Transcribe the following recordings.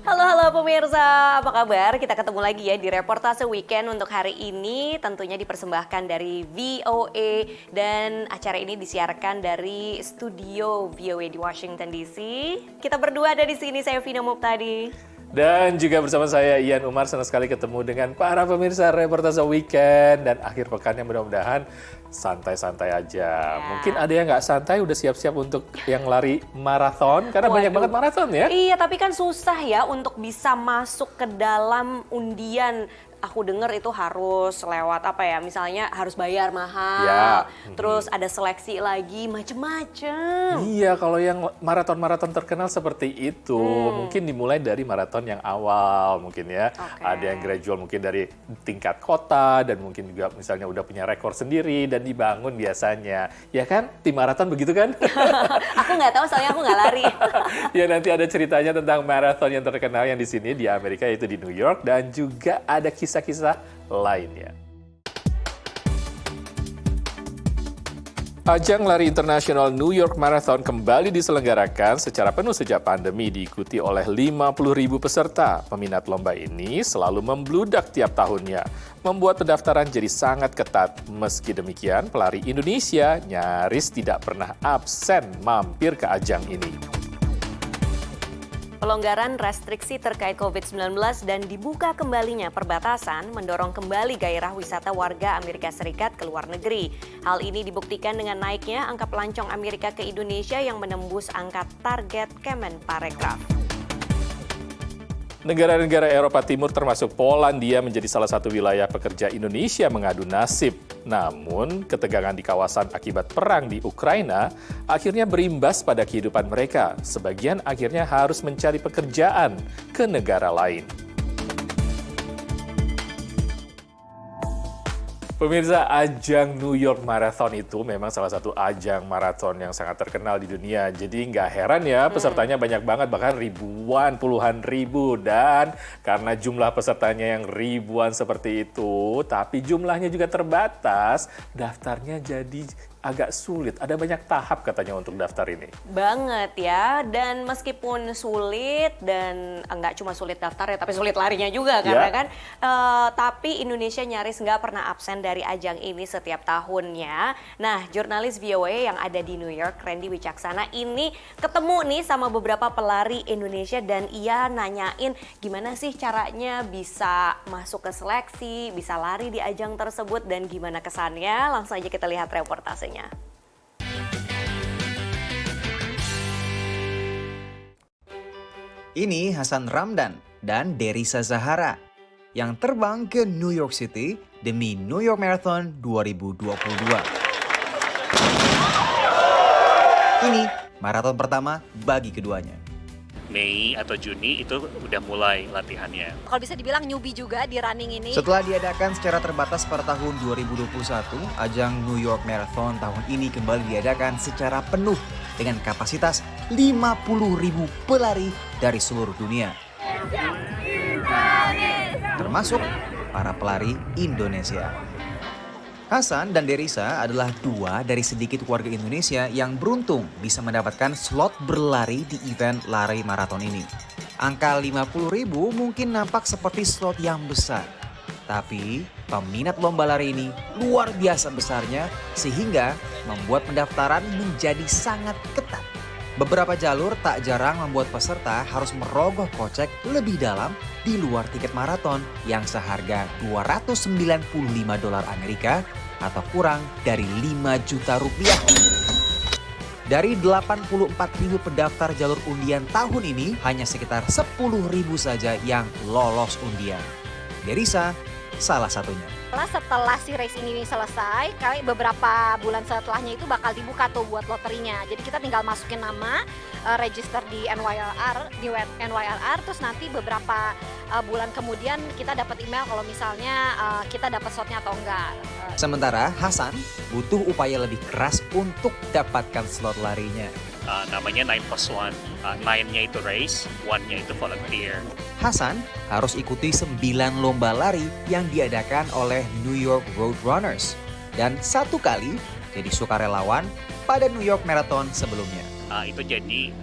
Halo pemirsa, apa kabar? Kita ketemu lagi ya di Reportase Weekend untuk hari ini. Tentunya dipersembahkan dari VOA dan acara ini disiarkan dari studio VOA di Washington DC. Kita berdua ada di sini, saya Vina Muptadi. Dan juga bersama saya Ian Umar, senang sekali ketemu dengan para pemirsa Reportase Weekend. Dan akhir pekannya mudah-mudahan santai-santai aja. Mungkin ada yang nggak santai, udah siap-siap untuk yang lari maraton. Karena banyak banget maraton ya. Iya, tapi kan susah ya untuk bisa masuk ke dalam undian. Aku dengar itu harus lewat apa ya, misalnya harus bayar mahal, Ya. terus ada seleksi lagi, macem-macem. Iya, kalau yang maraton-maraton terkenal seperti itu, mungkin dimulai dari maraton yang awal mungkin ya. Oke. Ada yang gradual mungkin dari tingkat kota, dan mungkin juga misalnya udah punya rekor sendiri dan dibangun biasanya. Ya kan, tim maraton begitu kan? Aku nggak tahu soalnya aku nggak lari. Ya, nanti ada ceritanya tentang maraton yang terkenal yang di sini di Amerika, yaitu di New York, dan juga ada kisah-kisah lainnya. Ajang lari internasional New York Marathon kembali diselenggarakan secara penuh sejak pandemi, diikuti oleh 50.000 peserta. Peminat lomba ini selalu membludak tiap tahunnya, membuat pendaftaran jadi sangat ketat. Meski demikian, pelari Indonesia nyaris tidak pernah absen mampir ke ajang ini. Pelonggaran restriksi terkait COVID-19 dan dibuka kembalinya perbatasan mendorong kembali gairah wisata warga Amerika Serikat ke luar negeri. Hal ini dibuktikan dengan naiknya angka pelancong Amerika ke Indonesia yang menembus angka target Kemenparekraf. Negara-negara Eropa Timur termasuk Polandia menjadi salah satu wilayah pekerja Indonesia mengadu nasib. Namun, ketegangan di kawasan akibat perang di Ukraina akhirnya berimbas pada kehidupan mereka. Sebagian akhirnya harus mencari pekerjaan ke negara lain. Pemirsa, ajang New York Marathon itu memang salah satu ajang maraton yang sangat terkenal di dunia. Jadi nggak heran ya pesertanya banyak banget, bahkan ribuan, puluhan ribu. Dan karena jumlah pesertanya yang ribuan seperti itu, tapi jumlahnya juga terbatas, daftarnya jadi agak sulit. Ada banyak tahap katanya untuk daftar ini. Banget ya, dan meskipun sulit dan nggak cuma sulit daftar ya, tapi sulit larinya juga karena kan. Tapi Indonesia nyaris nggak pernah absen dari ajang ini setiap tahunnya. Nah, jurnalis VOA yang ada di New York, Randy Wicaksana ini ketemu nih sama beberapa pelari Indonesia dan ia nanyain gimana sih caranya bisa masuk ke seleksi, bisa lari di ajang tersebut dan gimana kesannya. Langsung aja kita lihat reportasenya. Ini Hasan Ramdan dan Derisa Zahara yang terbang ke New York City demi New York Marathon 2022. Ini maraton pertama bagi keduanya. Mei atau Juni itu udah mulai latihannya. Kalau bisa dibilang newbie juga di running ini. Setelah diadakan secara terbatas pada tahun 2021, ajang New York Marathon tahun ini kembali diadakan secara penuh dengan kapasitas 50.000 pelari dari seluruh dunia. Termasuk para pelari Indonesia. Hasan dan Derisa adalah dua dari sedikit warga Indonesia yang beruntung bisa mendapatkan slot berlari di event lari maraton ini. Angka 50.000 mungkin nampak seperti slot yang besar. Tapi peminat lomba lari ini luar biasa besarnya sehingga membuat pendaftaran menjadi sangat ketat. Beberapa jalur tak jarang membuat peserta harus merogoh kocek lebih dalam di luar tiket maraton yang seharga $295 Amerika atau kurang dari 5 juta rupiah. Dari 84.000 pendaftar jalur undian tahun ini, hanya sekitar 10.000 saja yang lolos undian. Derisa salah satunya. Setelah si race ini selesai, kali beberapa bulan setelahnya itu bakal dibuka tuh buat loterinya. Jadi kita tinggal masukin nama, register di NYRR, terus nanti beberapa bulan kemudian kita dapat email kalau misalnya kita dapat slotnya atau enggak. Sementara Hasan butuh upaya lebih keras untuk dapatkan slot larinya. Namanya 9+1. 9-nya itu race, 1-nya itu volunteer. Hasan harus ikuti 9 lomba lari yang diadakan oleh New York Road Runners dan 1 kali jadi sukarelawan pada New York Marathon sebelumnya. itu jadi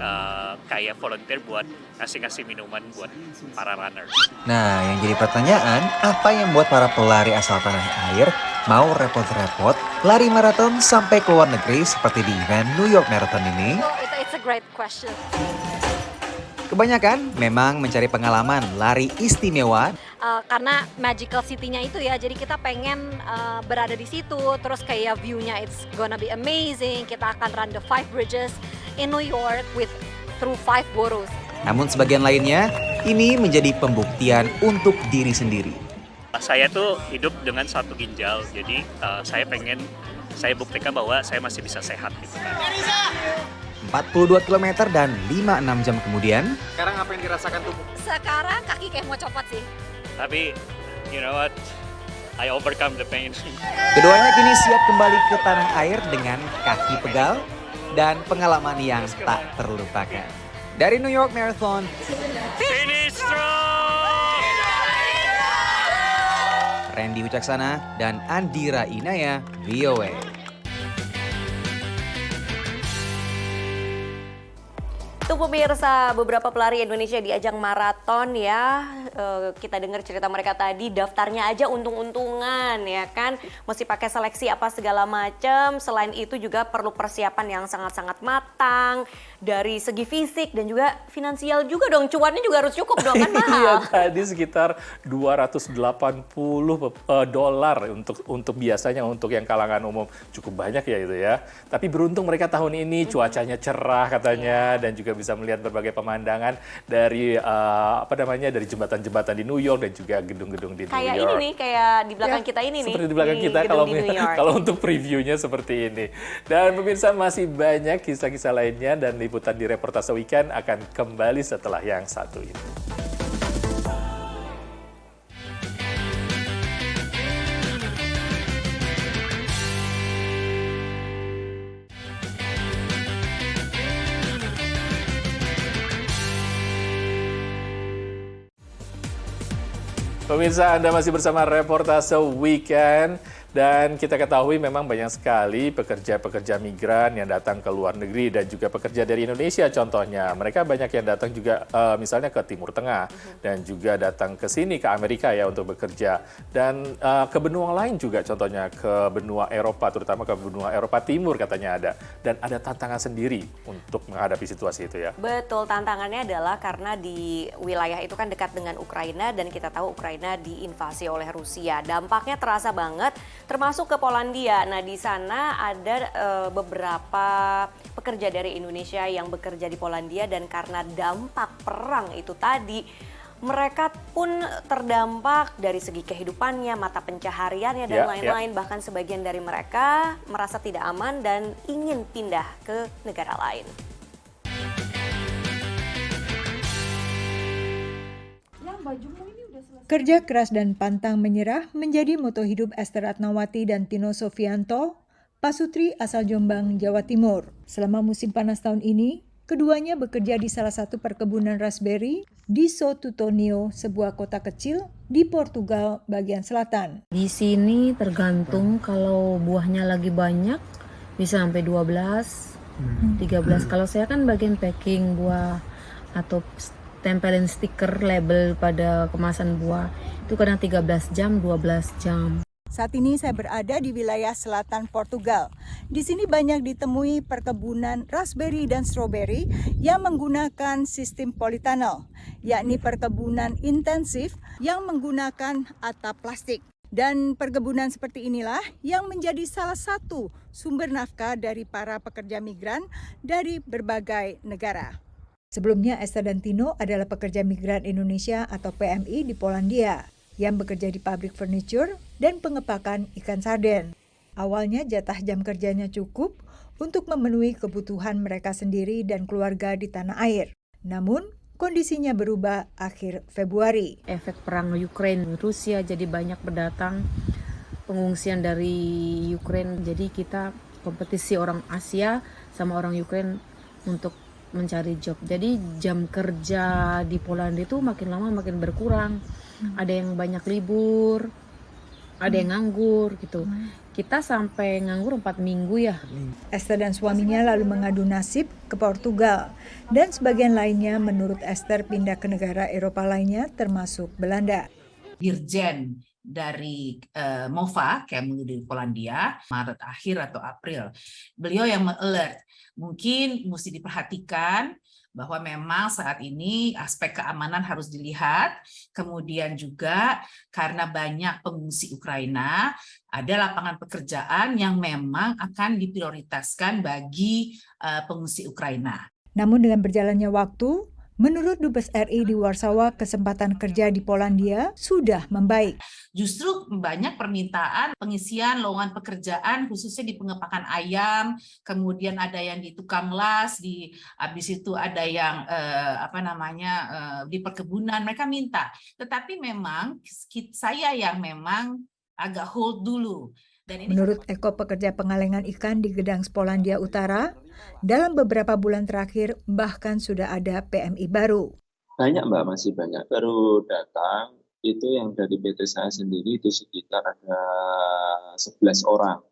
kayak volunteer buat ngasih minuman buat para runners. Nah, yang jadi pertanyaan, apa yang membuat para pelari asal tanah air mau repot-repot lari maraton sampai ke luar negeri seperti di event New York Marathon ini? It's a great question. Kebanyakan memang mencari pengalaman lari istimewa Karena magical city-nya itu ya, jadi kita pengen berada di situ, terus kayak view-nya it's gonna be amazing. Kita akan run the 5 bridges in New York through 5 boroughs. Namun sebagian lainnya, ini menjadi pembuktian untuk diri sendiri. Saya tuh hidup dengan satu ginjal, jadi saya buktikan bahwa saya masih bisa sehat gitu kan. 42 km dan 5-6 jam kemudian, Sekarang apa yang dirasakan tubuh? Sekarang kaki kayak mau copot sih. Tapi, you know what? I overcome the pain. keduanya kini siap kembali ke tanah air dengan kaki pegal dan pengalaman yang tak terlupakan. Dari New York Marathon, Finish strong! Randy Wicaksana dan Andira Inaya, VOA. Untuk pemirsa, beberapa pelari Indonesia di ajang maraton ya, kita dengar cerita mereka tadi, daftarnya aja untung-untungan ya kan, mesti pakai seleksi apa segala macam. Selain itu juga perlu persiapan yang sangat-sangat matang dari segi fisik dan juga finansial juga dong, cuannya juga harus cukup dong kan mahal. Iya, tadi sekitar $280 untuk biasanya untuk yang kalangan umum cukup banyak ya itu ya. Tapi beruntung mereka tahun ini cuacanya cerah katanya dan juga bisa melihat berbagai pemandangan dari dari jembatan-jembatan di New York dan juga gedung-gedung di New Kayak York. ini nih, kayak di belakang kita ini nih. Seperti di belakang di kita gedung di New York. kalau untuk previewnya seperti ini. Dan pemirsa, masih banyak kisah-kisah lainnya dan liputan di Reportase Weekend akan kembali setelah yang satu ini. Pemirsa, Anda masih bersama Reportase Weekend dan kita ketahui memang banyak sekali pekerja-pekerja migran yang datang ke luar negeri dan juga pekerja dari Indonesia contohnya. Mereka banyak yang datang juga misalnya ke Timur Tengah dan juga datang ke sini ke Amerika ya untuk bekerja. Dan ke benua lain juga contohnya ke benua Eropa, terutama ke benua Eropa Timur katanya ada. Dan ada tantangan sendiri untuk menghadapi situasi itu ya. Betul, tantangannya adalah karena di wilayah itu kan dekat dengan Ukraina dan kita tahu Ukraina diinvasi oleh Rusia. Dampaknya terasa banget, termasuk ke Polandia. Nah, di sana ada beberapa pekerja dari Indonesia yang bekerja di Polandia dan karena dampak perang itu tadi, mereka pun terdampak dari segi kehidupannya, mata pencahariannya dan lain-lain. Bahkan sebagian dari mereka merasa tidak aman dan ingin pindah ke negara lain. Kerja keras dan pantang menyerah menjadi moto hidup Esther Ratnawati dan Tino Sofianto, pasutri asal Jombang, Jawa Timur. Selama musim panas tahun ini, keduanya bekerja di salah satu perkebunan raspberry di Sotutonio, sebuah kota kecil di Portugal bagian selatan. Di sini tergantung, kalau buahnya lagi banyak bisa sampai 12, 13. Kalau saya kan bagian packing buah atau tempelin stiker label pada kemasan buah, itu kadang 13 jam, 12 jam. Saat ini saya berada di wilayah selatan Portugal. Di sini banyak ditemui perkebunan raspberry dan strawberry yang menggunakan sistem polytunnel, yakni perkebunan intensif yang menggunakan atap plastik. Dan perkebunan seperti inilah yang menjadi salah satu sumber nafkah dari para pekerja migran dari berbagai negara. Sebelumnya, Esther dan Tino adalah pekerja migran Indonesia atau PMI di Polandia yang bekerja di pabrik furniture dan pengepakan ikan sarden. Awalnya jatah jam kerjanya cukup untuk memenuhi kebutuhan mereka sendiri dan keluarga di tanah air. Namun, kondisinya berubah akhir Februari. Efek perang Ukraina Rusia, jadi banyak berdatang pengungsian dari Ukraina. Jadi kita kompetisi orang Asia sama orang Ukraina untuk mencari job. Jadi jam kerja di Polandia itu makin lama makin berkurang. Ada yang banyak libur, ada yang nganggur gitu. Kita sampai nganggur 4 minggu ya. Esther dan suaminya lalu mengadu nasib ke Portugal. Dan sebagian lainnya menurut Esther pindah ke negara Eropa lainnya termasuk Belanda. Dirjen dari MOVA, Kemlu di Polandia, Maret akhir atau April. Beliau yang me-alert, mungkin mesti diperhatikan bahwa memang saat ini aspek keamanan harus dilihat, kemudian juga karena banyak pengungsi Ukraina, ada lapangan pekerjaan yang memang akan diprioritaskan bagi pengungsi Ukraina. Namun dengan berjalannya waktu, menurut Dubes RI di Warsawa, kesempatan kerja di Polandia sudah membaik. Justru banyak permintaan pengisian lowongan pekerjaan khususnya di pengepakan ayam, kemudian ada yang di tukang las, habis itu ada yang di perkebunan, mereka minta. Tetapi memang saya yang memang agak hold dulu. Dan ini menurut Eko, pekerja pengalengan ikan di Gdansk, Polandia Utara, dalam beberapa bulan terakhir bahkan sudah ada PMI baru. Banyak Mbak, masih banyak. Baru datang itu yang dari PT saya sendiri itu sekitar ada 11 orang.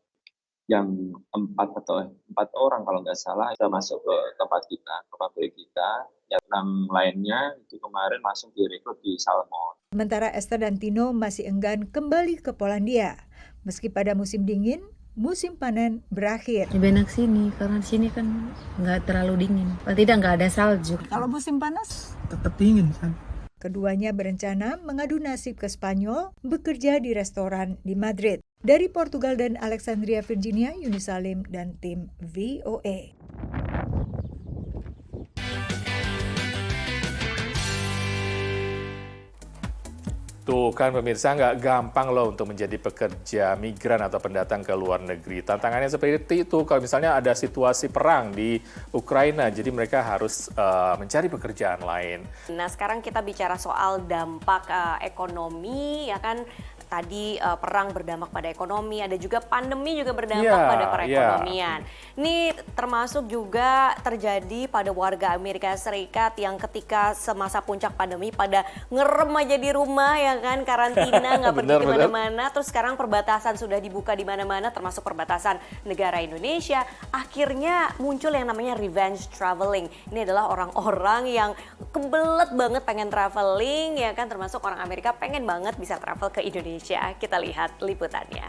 Yang 4 orang kalau nggak salah sudah masuk ke tempat kita, ke pabrik kita. Yang 6 lainnya itu kemarin langsung direkrut di Salmon. Sementara Esther dan Tino masih enggan kembali ke Polandia. Meski pada musim dingin, musim panen berakhir. Lebih enak sini, karena di sini kan nggak terlalu dingin. Paling tidak nggak ada salju. Kalau musim panas? Tetap dingin kan. Keduanya berencana mengadu nasib ke Spanyol, bekerja di restoran di Madrid. Dari Portugal dan Alexandria, Virginia, Yuni Salim dan tim VOA. Tuh kan pemirsa, nggak gampang loh untuk menjadi pekerja migran atau pendatang ke luar negeri. Tantangannya seperti itu kalau misalnya ada situasi perang di Ukraina, jadi mereka harus mencari pekerjaan lain. Nah sekarang kita bicara soal dampak ekonomi, ya kan. Tadi perang berdampak pada ekonomi, ada juga pandemi juga berdampak pada perekonomian. Ini termasuk juga terjadi pada warga Amerika Serikat yang ketika semasa puncak pandemi pada ngerem aja di rumah ya kan, karantina nggak pergi kemana-mana. Terus sekarang perbatasan sudah dibuka di mana-mana, termasuk perbatasan negara Indonesia. Akhirnya muncul yang namanya revenge traveling. Ini adalah orang-orang yang kebelet banget pengen traveling ya kan, termasuk orang Amerika pengen banget bisa travel ke Indonesia. Kita lihat liputannya.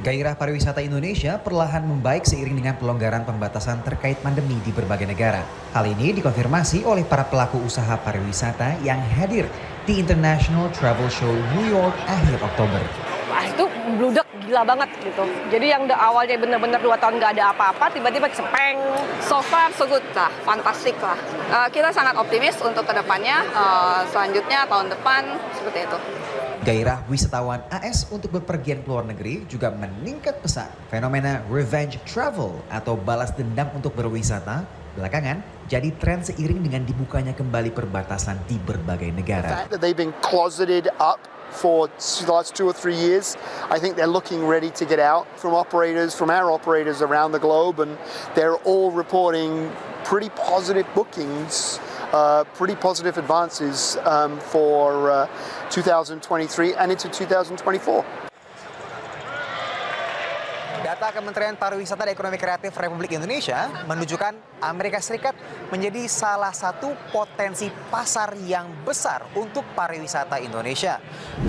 Gairah pariwisata Indonesia perlahan membaik seiring dengan pelonggaran pembatasan terkait pandemi di berbagai negara. Hal ini dikonfirmasi oleh para pelaku usaha pariwisata yang hadir di International Travel Show New York akhir Oktober. Wah itu bludak gila banget gitu. Jadi yang awalnya bener-bener 2 tahun nggak ada apa-apa, tiba-tiba cepeng. So far so good lah, fantastik lah. Kita sangat optimis untuk kedepannya, selanjutnya tahun depan seperti itu. Gairah wisatawan AS untuk bepergian ke luar negeri juga meningkat pesat. Fenomena revenge travel atau balas dendam untuk berwisata belakangan jadi tren seiring dengan dibukanya kembali perbatasan di berbagai negara. They've been closeted up for the last 2 or 3 years. I think they're looking ready to get out from our operators around the globe, and they're all reporting pretty positive bookings, pretty positive advances for 2023 and into 2024. Data Kementerian Pariwisata dan Ekonomi Kreatif Republik Indonesia menunjukkan Amerika Serikat menjadi salah satu potensi pasar yang besar untuk pariwisata Indonesia.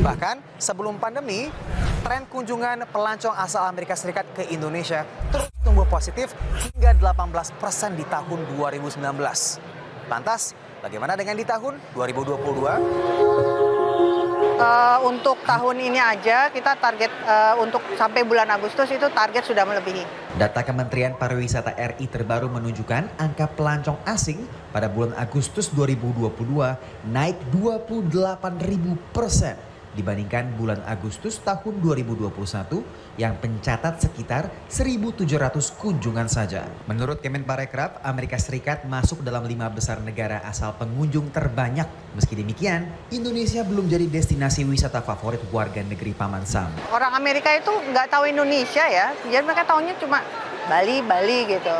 Bahkan sebelum pandemi, tren kunjungan pelancong asal Amerika Serikat ke Indonesia terus tumbuh positif hingga 18% di tahun 2019. Lantas, bagaimana dengan di tahun 2022? Untuk tahun ini aja kita target untuk sampai bulan Agustus itu target sudah melebihi. Data Kementerian Pariwisata RI terbaru menunjukkan angka pelancong asing pada bulan Agustus 2022 naik 28.000% dibandingkan bulan Agustus tahun 2021 yang pencatat sekitar 1.700 kunjungan saja. Menurut Kemenparekraf, Amerika Serikat masuk dalam 5 besar negara asal pengunjung terbanyak. Meski demikian, Indonesia belum jadi destinasi wisata favorit warga negeri Paman Sam. Orang Amerika itu nggak tahu Indonesia ya, jadi mereka tahunya cuma Bali gitu.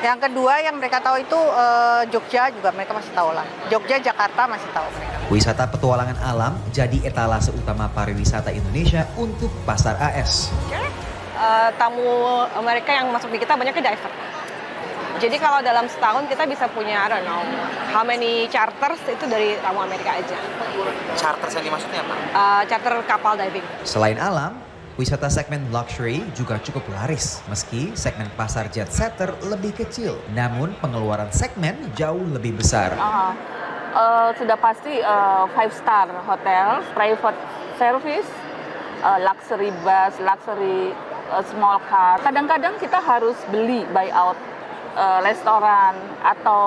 Yang kedua yang mereka tahu itu Jogja juga mereka masih tahu lah. Jogja, Jakarta masih tahu mereka. Wisata petualangan alam jadi etalase utama pariwisata Indonesia untuk pasar AS. Tamu Amerika yang masuk di kita banyaknya diver. Jadi kalau dalam setahun kita bisa punya, I don't know, how many charters itu dari tamu Amerika aja. Charter yang dimaksudnya apa? Charter kapal diving. Selain alam, wisata segmen luxury juga cukup laris. Meski segmen pasar jet setter lebih kecil, namun pengeluaran segmen jauh lebih besar. Sudah pasti 5-star hotel, private service, luxury bus, luxury small car. Kadang-kadang kita harus beli buyout restoran atau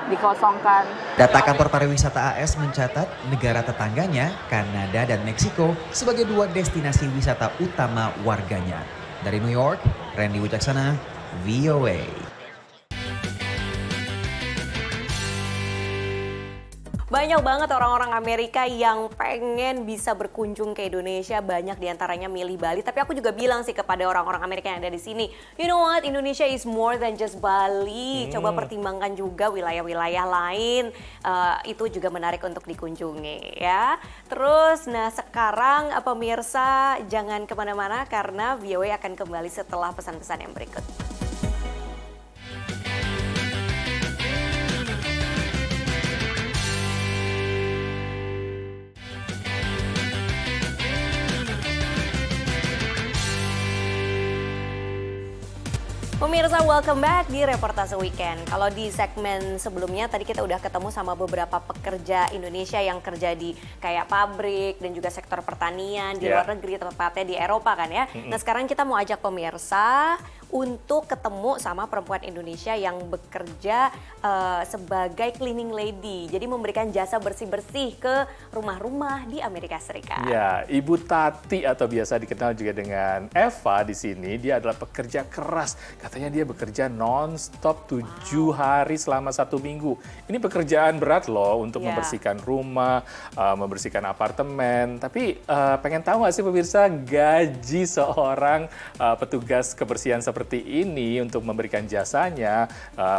dikosongkan. Data kantor pariwisata AS mencatat negara tetangganya, Kanada dan Meksiko, sebagai dua destinasi wisata utama warganya. Dari New York, Randy Wicaksana, VOA. Banyak banget orang-orang Amerika yang pengen bisa berkunjung ke Indonesia, banyak diantaranya milih Bali. Tapi aku juga bilang sih kepada orang-orang Amerika yang ada di sini, you know what, Indonesia is more than just Bali. Coba pertimbangkan juga wilayah-wilayah lain, itu juga menarik untuk dikunjungi ya. Terus, nah sekarang pemirsa jangan kemana-mana karena VOA akan kembali setelah pesan-pesan yang berikut. Pemirsa, welcome back di Reportase Weekend. Kalau di segmen sebelumnya tadi kita udah ketemu sama beberapa pekerja Indonesia yang kerja di kayak pabrik dan juga sektor pertanian di luar negeri, tepatnya di Eropa kan ya. Nah sekarang kita mau ajak pemirsa untuk ketemu sama perempuan Indonesia yang bekerja sebagai cleaning lady. Jadi memberikan jasa bersih-bersih ke rumah-rumah di Amerika Serikat. Ya, Ibu Tati atau biasa dikenal juga dengan Eva di sini, dia adalah pekerja keras. Katanya dia bekerja non-stop 7 hari selama 1 minggu. Ini pekerjaan berat loh untuk membersihkan rumah, membersihkan apartemen. Tapi pengen tahu nggak sih pemirsa, gaji seorang petugas kebersihan seperti ini untuk memberikan jasanya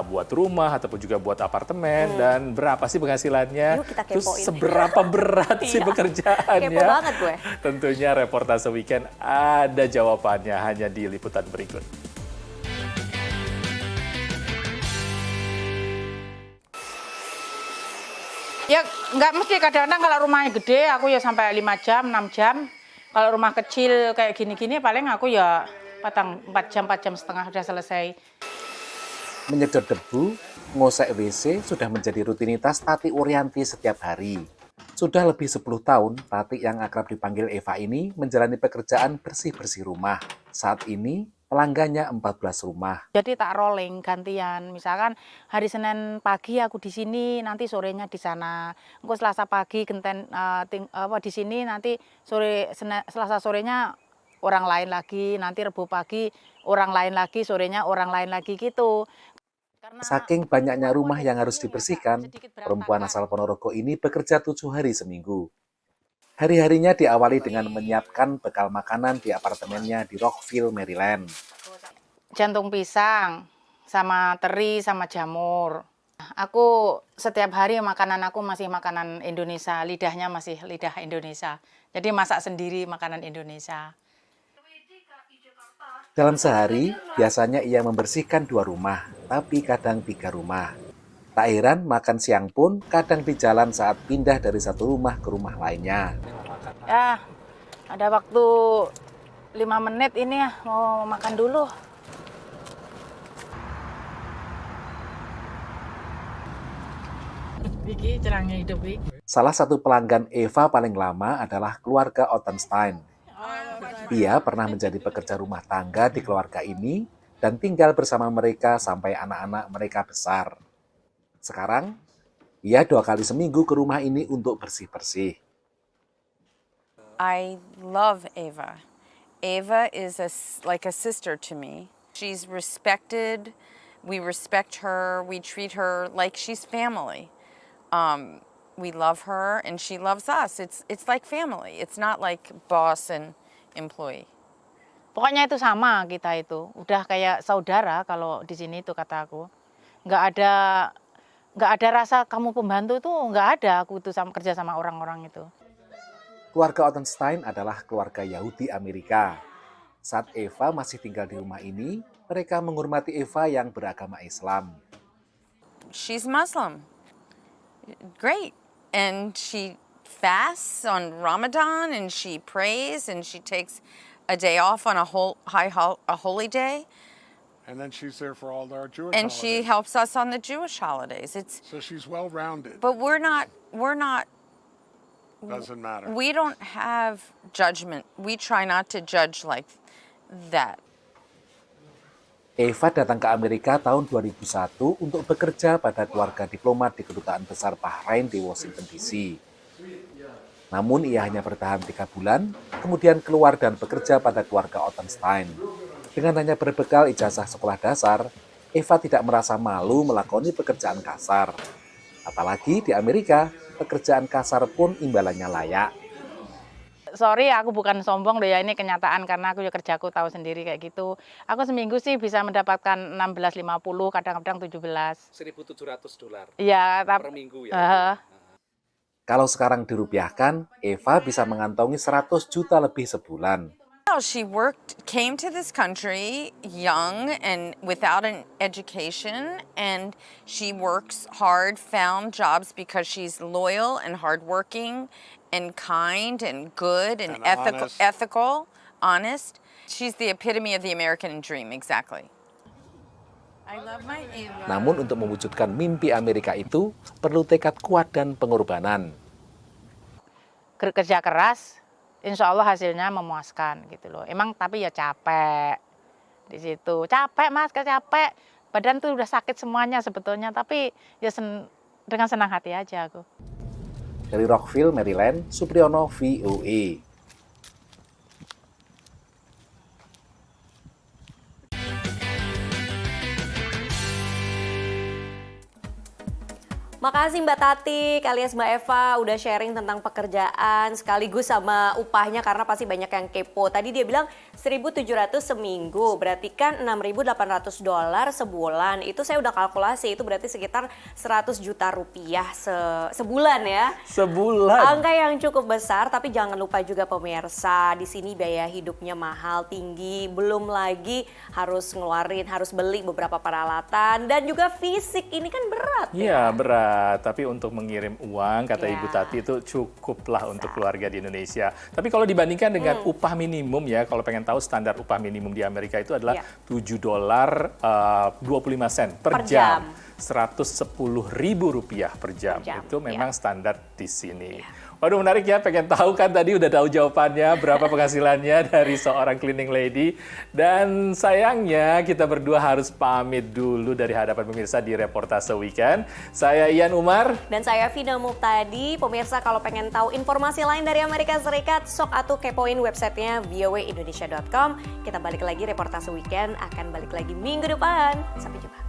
buat rumah ataupun juga buat apartemen, dan berapa sih penghasilannya? Yuk kita Terus kepoin. seberapa berat sih pekerjaannya? Kepo banget gue. Tentunya Reportase Weekend ada jawabannya hanya di liputan berikut. Ya nggak mesti, kadang-kadang kalau rumahnya gede aku ya sampai 5 jam, 6 jam. Kalau rumah kecil kayak gini-gini paling aku ya 4 jam, 4 jam setengah udah selesai. Menyedot debu, ngosek WC sudah menjadi rutinitas Tati Urianti setiap hari. Sudah lebih 10 tahun, Tati yang akrab dipanggil Eva ini menjalani pekerjaan bersih-bersih rumah. Saat ini, pelanggannya 14 rumah. Jadi tak rolling gantian. Misalkan hari Senin pagi aku di sini, nanti sorenya di sana. Engko Selasa pagi genten di sini, nanti Selasa sorenya orang lain lagi, nanti Rebo pagi orang lain lagi, sorenya orang lain lagi gitu. Saking banyaknya rumah yang harus dibersihkan, perempuan asal Ponorogo ini bekerja 7 hari seminggu. Hari-harinya diawali dengan menyiapkan bekal makanan di apartemennya di Rockville, Maryland. Jantung pisang, sama teri, sama jamur. Aku setiap hari makanan aku masih makanan Indonesia, lidahnya masih lidah Indonesia. Jadi masak sendiri makanan Indonesia. Dalam sehari, biasanya ia membersihkan 2 rumah, tapi kadang 3 rumah. Tak heran makan siang pun kadang di jalan saat pindah dari satu rumah ke rumah lainnya. Ya, ada waktu 5 menit ini ya, mau makan dulu. Vicky, cerangnya hidup, Vicky. Salah satu pelanggan Eva paling lama adalah keluarga Ottenstein. Ia pernah menjadi pekerja rumah tangga di keluarga ini dan tinggal bersama mereka sampai anak-anak mereka besar. Sekarang, ia 2 kali seminggu ke rumah ini untuk bersih-bersih. I love Eva. Eva is like a sister to me. She's respected. We respect her. We treat her like she's family. We love her and she loves us. It's like family. It's not like boss and employee. Pokoknya itu sama kita itu. Udah kayak saudara kalau di sini itu kata aku. Nggak ada rasa kamu pembantu itu nggak ada. Aku itu kerja sama orang-orang itu. Keluarga Ottenstein adalah keluarga Yahudi Amerika. Saat Eva masih tinggal di rumah ini, mereka menghormati Eva yang beragama Islam. She's Muslim. Great. And she fasts on Ramadan and she prays and she takes a day off on a holy day. And then she's there for all our Jewish And holidays. she helps us on the Jewish holidays. So she's well-rounded. But we're not Doesn't matter. we don't have judgment. We try not to judge like that. Eva datang ke Amerika tahun 2001 untuk bekerja pada keluarga diplomat di Kedutaan Besar Bahrain di Washington DC. Namun ia hanya bertahan 3 bulan, kemudian keluar dan bekerja pada keluarga Ottenstein. Dengan hanya berbekal ijazah sekolah dasar, Eva tidak merasa malu melakoni pekerjaan kasar. Apalagi di Amerika, pekerjaan kasar pun imbalannya layak. Sorry, aku bukan sombong loh ya, ini kenyataan karena aku ya kerjaku tahu sendiri kayak gitu. Aku seminggu sih bisa mendapatkan 16.50, kadang-kadang 17. $1.700. Iya, per minggu ya. Kalau sekarang dirupiahkan, Eva bisa mengantongi 100 juta lebih sebulan. Well, she came to this country young and without an education, and she works hard, found jobs because she's loyal and hardworking and kind and good and ethical, honest. She's the epitome of the American dream, exactly. I love my Eva. Namun untuk mewujudkan mimpi Amerika itu perlu tekad kuat dan pengorbanan. Kerja keras, insya Allah hasilnya memuaskan gitu loh. Emang tapi ya capek di situ. Capek mas, capek. Badan tuh udah sakit semuanya sebetulnya, tapi ya dengan senang hati aja aku. Dari Rockville, Maryland, Supriyono, VOA. Makasih Mbak Tati, alias Mbak Eva udah sharing tentang pekerjaan sekaligus sama upahnya karena pasti banyak yang kepo. Tadi dia bilang 1.700 seminggu, berarti kan $6.800 sebulan. Itu saya udah kalkulasi, itu berarti sekitar 100 juta rupiah sebulan ya. Sebulan. Angka yang cukup besar, tapi jangan lupa juga pemirsa, di sini biaya hidupnya mahal, tinggi, belum lagi harus ngeluarin, harus beli beberapa peralatan dan juga fisik ini kan berat ya. Iya, berat. Tapi untuk mengirim uang, kata Ibu Tati itu cukuplah untuk keluarga di Indonesia. Tapi kalau dibandingkan dengan upah minimum ya, kalau pengen tahu standar upah minimum di Amerika itu adalah $7.25 per jam. Rp110.000 per jam. Itu memang standar di sini. Waduh menarik ya, pengen tahu kan tadi udah tahu jawabannya berapa penghasilannya dari seorang cleaning lady. Dan sayangnya kita berdua harus pamit dulu dari hadapan pemirsa di Reportase Weekend. Saya Ian Umar. Dan saya Vina Muhtadi. Pemirsa kalau pengen tahu informasi lain dari Amerika Serikat, sok atuh kepoin websitenya voaindonesia.com. Kita balik lagi, Reportase Weekend akan balik lagi minggu depan. Sampai jumpa.